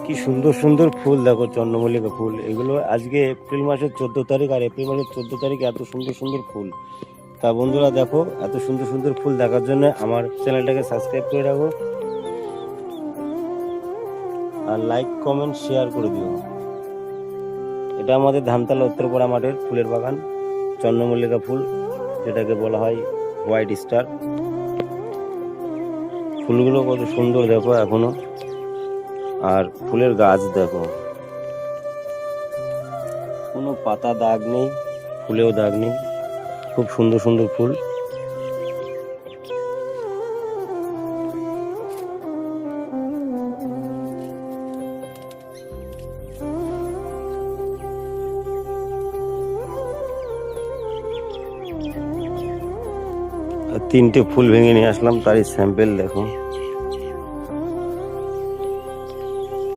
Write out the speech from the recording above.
কি সুন্দর সুন্দর ফুল দেখো, চন্দ্রমল্লিকা ফুল। এগুলো আজকে এপ্রিল মাসের 14 তারিখ, আর এপ্রিল মাসের 14 তারিখে এত সুন্দর সুন্দর ফুল। তা বন্ধুরা দেখো, এত সুন্দর সুন্দর ফুল দেখার জন্য আমার চ্যানেলটাকে সাবস্ক্রাইব করে রাখো, আর লাইক কমেন্ট শেয়ার করে দিও। এটা আমাদের ধানতলা উত্তরপাড়া মাঠের ফুলের বাগান, চন্দ্রমল্লিকা ফুল, যেটাকে বলা হয় হোয়াইট স্টার। ফুলগুলো কত সুন্দর দেখো এখনো, আর ফুলের গাছ দেখো, কোনো পাতা দাগ নেই, ফুলেও দাগ নেই, খুব সুন্দর সুন্দর ফুল। আর 3টে ফুল ভেঙে নিয়ে আসলাম, তারই স্যাম্পেল দেখো।